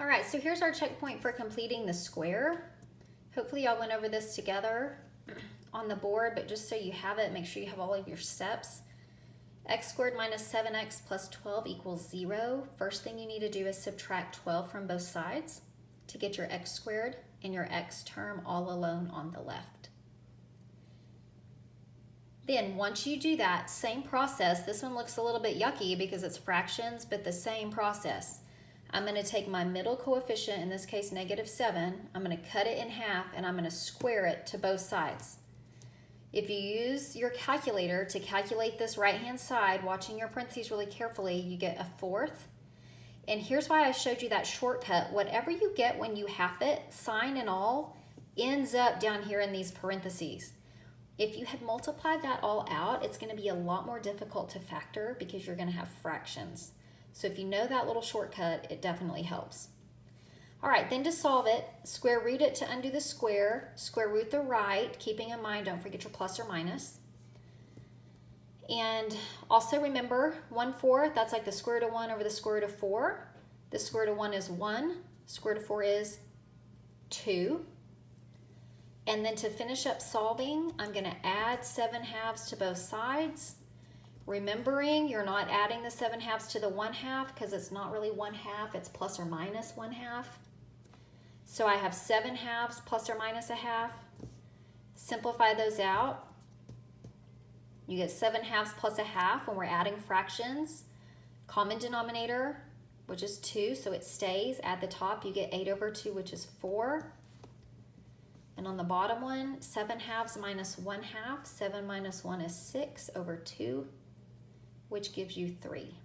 All right, so here's our checkpoint for completing the square. Hopefully y'all went over this together on the board, but just so you have it, make sure you have all of your steps. X squared minus 7x plus 12 equals 0. First thing you need to do is subtract 12 from both sides to get your x squared and your x term all alone on the left. Then once you do that, same process. This one looks a little bit yucky because it's fractions, but the same process. I'm going to take my middle coefficient, in this case -7, I'm going to cut it in half and I'm going to square it to both sides. If you use your calculator to calculate this right-hand side, watching your parentheses really carefully, you get a 4th. And here's why I showed you that shortcut. Whatever you get when you half it, sign and all, ends up down here in these parentheses. If you had multiplied that all out, it's going to be a lot more difficult to factor because you're going to have fractions. So if you know that little shortcut, it definitely helps. All right, then to solve it, square root it to undo the square, square root the right, keeping in mind, don't forget your plus or minus. And also remember, 1/4, that's like the square root of 1 over the square root of 4. The square root of 1 is 1, square root of 4 is 2. And then to finish up solving, I'm going to add 7/2 to both sides. Remembering you're not adding the 7/2 to the 1/2 because it's not really 1/2, it's plus or minus 1/2. So I have 7/2 plus or minus 1/2. Simplify those out. You get 7/2 plus 1/2 when we're adding fractions. Common denominator, which is 2, so it stays. At the top, you get 8/2, which is 4. And on the bottom one, 7/2 minus 1/2. 7 minus 1 is 6/2, which gives you 3.